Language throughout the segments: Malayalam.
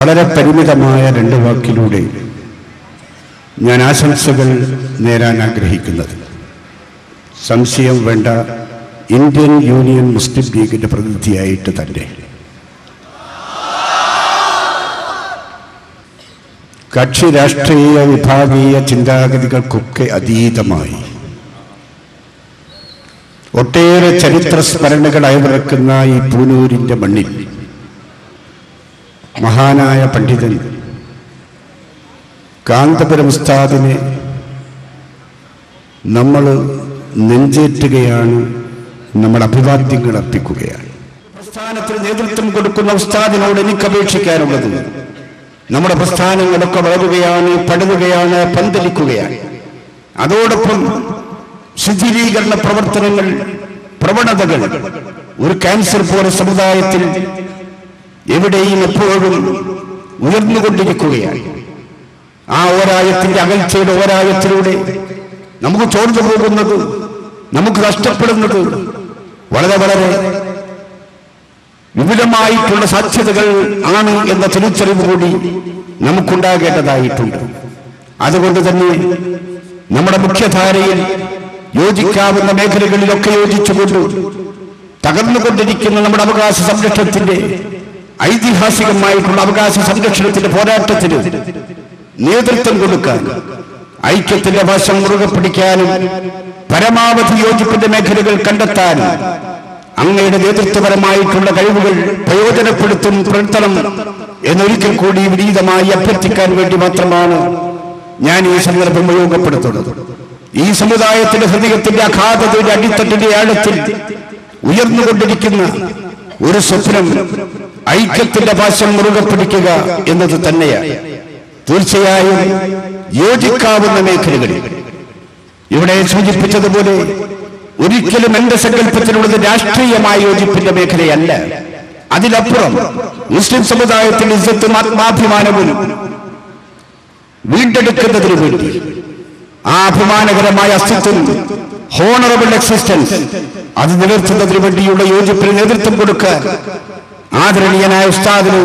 വളരെ പരിമിതമായ രണ്ട് വാക്കിലൂടെ ഞാൻ ആശംസകൾ നേരാൻ ആഗ്രഹിക്കുന്നത്, സംശയം വേണ്ട, ഇന്ത്യൻ യൂണിയൻ മുസ്ലിം ലീഗിന്റെ പ്രതിനിധിയായിട്ട് തന്നെ. കക്ഷി രാഷ്ട്രീയ വിഭാഗീയ ചിന്താഗതികൾക്കൊക്കെ അതീതമായി ഒട്ടേറെ ചരിത്ര സ്മരണകൾ അയവിറക്കുന്ന ഈ പൂനൂരിന്റെ മണ്ണിൽ മഹാനായ പണ്ഡിതൻ കാന്തപുരം ഉസ്താദിനെ നമ്മൾ നെഞ്ചേറ്റുകയാണ്, നമ്മൾ അഭിവാദ്യങ്ങൾ അർപ്പിക്കുകയാണ്. പ്രസ്ഥാനത്തിന് നേതൃത്വം കൊടുക്കുന്ന ഉസ്താദിനോട് എനിക്ക് അപേക്ഷിക്കാനുള്ളത്, നമ്മുടെ പ്രസ്ഥാനങ്ങളൊക്കെ വളരുകയാണ്, പടരുകയാണ്, പന്തലിക്കുകയാണ്. അതോടൊപ്പം ശുചീകരണ പ്രവർത്തനങ്ങൾ, പ്രവണതകൾ ഒരു ക്യാൻസർ പോലെ സമുദായത്തിൽ എവിടെയും എപ്പോഴും ഉയർന്നുകൊണ്ടിരിക്കുകയാണ്. ആ ഓരായത്തിന്റെ അകൽച്ചയുടെ ഓരായത്തിലൂടെ നമുക്ക് ചോർന്നു പോകുന്നത്, നമുക്ക് നഷ്ടപ്പെടുന്നത് വളരെ വളരെ വിപുലമായിട്ടുള്ള സാധ്യതകൾ ആണ് എന്ന തിരിച്ചറിവ് കൂടി നമുക്കുണ്ടാകേണ്ടതായിട്ടുണ്ട്. അതുകൊണ്ട് തന്നെ നമ്മുടെ മുഖ്യധാരയിൽ യോജിക്കാവുന്ന മേഖലകളിലൊക്കെ യോജിച്ചുകൊണ്ട് തകർന്നുകൊണ്ടിരിക്കുന്ന നമ്മുടെ അവകാശ സംരക്ഷണത്തിന്റെ, ഐതിഹാസികമായിട്ടുള്ള അവകാശ സംരക്ഷണത്തിന്റെ പോരാട്ടത്തിന് നേതൃത്വം കൊടുക്കാൻ, ഐക്യത്തിന്റെ വശം മുറുകെ പിടിക്കാനും പരമാവധി യോജിപ്പിന്റെ മേഖലകൾ കണ്ടെത്താനും അങ്ങയുടെ നേതൃത്വപരമായിട്ടുള്ള കഴിവുകൾ പ്രയോജനപ്പെടുത്തണം എന്നൊരിക്കൽ കൂടി വിനീതമായി അഭ്യർത്ഥിക്കാൻ വേണ്ടി മാത്രമാണ് ഞാൻ ഈ സന്ദർഭം ഉപയോഗപ്പെടുത്തുന്നത്. ഈ സമുദായത്തിന്റെ ഹൃദയത്തിന്റെ അഗാധതയുടെ അടിത്തട്ടിന്റെ ആഴത്തിൽ ഉയർന്നുകൊണ്ടിരിക്കുന്ന ഒരു സ്വപ്നം ഐക്യത്തിന്റെ പാശം മുറുകെ പിടിക്കുക എന്നത് തന്നെയാണ്. തീർച്ചയായും യോജിക്കാവുന്ന മേഖലകളിൽ ഇവിടെ സൂചിപ്പിച്ചതുപോലെ ഒരിക്കലും എന്റെ സങ്കല്പത്തിലുള്ളത് രാഷ്ട്രീയമായ യോജിപ്പിന്റെ മേഖലയല്ല. അതിലപ്പുറം മുസ്ലിം സമുദായത്തിന്റെ ഇസ്സത്തും ആത്മാഭിമാനവും വീണ്ടെടുക്കുന്നതിന് വേണ്ടി, ആ അഭിമാനകരമായ അസ്തിത്വം, ഹോണറബിൾ എക്സിസ്റ്റൻസ്, അത് നിലനിർത്തുന്നതിന് വേണ്ടിയുള്ള യോജിപ്പിന് നേതൃത്വം കൊടുക്കാൻ ആദരണീയനായ ഉസ്താദിന്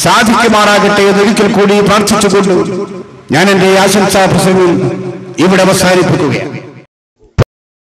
സാധിക്കുമാറാകട്ടെ എന്നൊരിക്കൽ കൂടി പ്രാർത്ഥിച്ചുകൊണ്ട് ഞാൻ എന്റെ ആശംസാ പ്രസംഗം ഇവിടെ അവസാനിപ്പിക്കുകയാണ്.